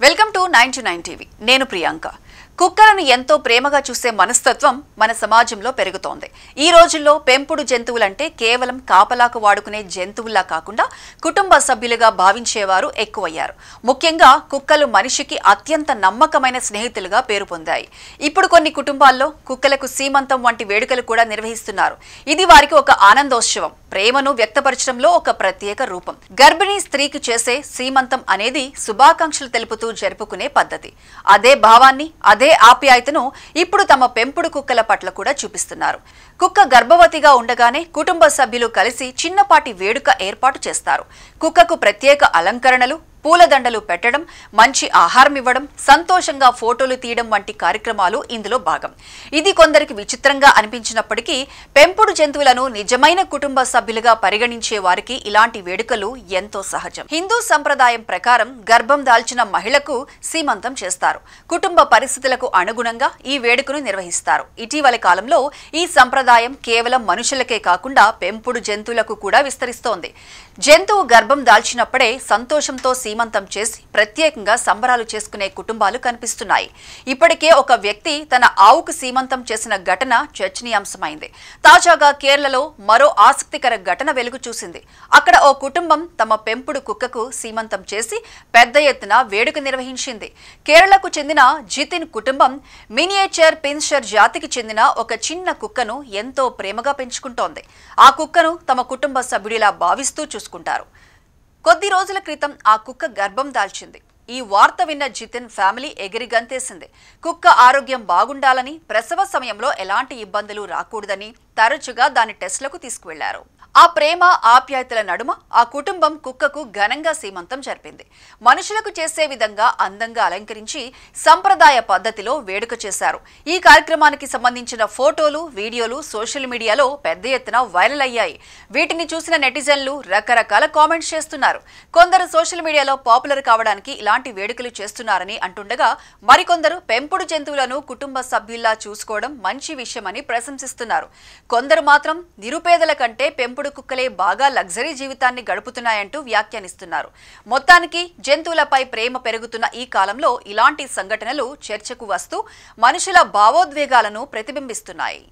Welcome to 9 TV. నేను ప్రియాంక. కుక్కలను ఎంతో ప్రేమగా చూసే మనస్తత్వం మన సమాజంలో పెరుగుతోంది. ఈ రోజుల్లో పెంపుడు జంతువులంటే కేవలం కాపలాకు వాడుకునే జంతువుల్లా కాకుండా కుటుంబ సభ్యులుగా భావించేవారు ఎక్కువయ్యారు. ముఖ్యంగా కుక్కలు మనిషికి అత్యంత నమ్మకమైన స్నేహితులుగా పేరు పొందాయి. ఇప్పుడు కొన్ని కుటుంబాల్లో కుక్కలకు సీమంతం వంటి వేడుకలు కూడా నిర్వహిస్తున్నారు. ఇది వారికి ఒక ఆనందోత్సవం, ప్రేమను వ్యక్తపరచడంలో ఒక ప్రత్యేక రూపం. గర్భిణీ స్త్రీకి చేసే సీమంతం అనేది శుభాకాంక్షలు తెలుపుతూ జరుపుకునే పద్ధతి. అదే భావాన్ని, అదే ఆప్యాయతను ఇప్పుడు తమ పెంపుడు కుక్కల పట్ల కూడా చూపిస్తున్నారు. కుక్క గర్భవతిగా ఉండగానే కుటుంబ సభ్యులు కలిసి చిన్నపాటి వేడుక ఏర్పాటు చేస్తారు. కుక్కకు ప్రత్యేక అలంకరణలు, పూలదండలు పెట్టడం, మంచి ఆహారం ఇవ్వడం, సంతోషంగా ఫోటోలు తీయడం వంటి కార్యక్రమాలు ఇందులో భాగం. ఇది కొందరికి విచిత్రంగా అనిపించినప్పటికీ పెంపుడు జంతువులను నిజమైన కుటుంబ సభ్యులుగా పరిగణించే వారికి ఇలాంటి వేడుకలు ఎంతో సహజం. హిందూ సంప్రదాయం ప్రకారం గర్భం దాల్చిన మహిళకు సీమంతం చేస్తారు. కుటుంబ పరిస్థితులకు అనుగుణంగా ఈ వేడుకను నిర్వహిస్తారు. ఇటీవలి కాలంలో ఈ సంప్రదాయం కేవలం మనుషులకే కాకుండా పెంపుడు జంతువులకు కూడా విస్తరిస్తోంది. జంతువు గర్భం దాల్చినప్పుడే సంతోషంతో సీమంతం చేసి ప్రత్యేకంగా సంబరాలు చేసుకునే కుటుంబాలు కనిపిస్తున్నాయి. ఇప్పటికే ఒక వ్యక్తి తన ఆవుకు సీమంతం చేసిన ఘటన చర్చనీయాంశమైంది. తాజాగా కేరళలో మరో ఆసక్తికర ఘటన వెలుగు చూసింది. అక్కడ ఓ కుటుంబం తమ పెంపుడు కుక్కకు సీమంతం చేసి పెద్ద ఎత్తున వేడుక నిర్వహించింది. కేరళకు చెందిన జితిన్ కుటుంబం మినియేచర్ పిన్షర్ జాతికి చెందిన ఒక చిన్న కుక్కను ఎంతో ప్రేమగా పెంచుకుంటోంది. ఆ కుక్కను తమ కుటుంబ సభ్యుడిలా భావిస్తూ చూసుకుంటారు. కొద్ది రోజుల క్రితం ఆ కుక్క గర్భం దాల్చింది. ఈ వార్త విన్న జితిన్ ఫ్యామిలీ ఎగిరి గంతేసింది. కుక్క ఆరోగ్యం బాగుండాలని, ప్రసవ సమయంలో ఎలాంటి ఇబ్బందులు రాకూడదని తరచుగా దాని టెస్టులకు తీసుకువెళ్లారు. ఆ ప్రేమ ఆప్యాయతల నడుమ ఆ కుటుంబం కుక్కకు ఘనంగా సీమంతం జరిపింది. మనుషులకు చేసే విధంగా అందంగా అలంకరించి సంప్రదాయ పద్ధతిలో వేడుక చేశారు. ఈ కార్యక్రమానికి సంబంధించిన ఫోటోలు, వీడియోలు సోషల్ మీడియాలో పెద్ద ఎత్తున వైరల్ అయ్యాయి. వీటిని చూసిన నెటిజన్లు రకరకాల కామెంట్స్ చేస్తున్నారు. కొందరు సోషల్ మీడియాలో పాపులర్ కావడానికి ఇలాంటి వేడుకలు చేస్తున్నారని అంటుండగా, మరికొందరు పెంపుడు జంతువులను కుటుంబ సభ్యుల్లా చూసుకోవడం మంచి విషయమని ప్రశంసిస్తున్నారు. కొందరు మాత్రం నిరుపేదల కంటే పెంపుడు కుక్కలే బాగా లగ్జరీ జీవితాన్ని గడుపుతున్నాయంటూ వ్యాఖ్యానిస్తున్నారు. మొత్తానికి జంతువులపై ప్రేమ పెరుగుతున్న ఈ కాలంలో ఇలాంటి సంఘటనలు చర్చకు వస్తూ మనుషుల భావోద్వేగాలను ప్రతిబింబిస్తున్నాయి.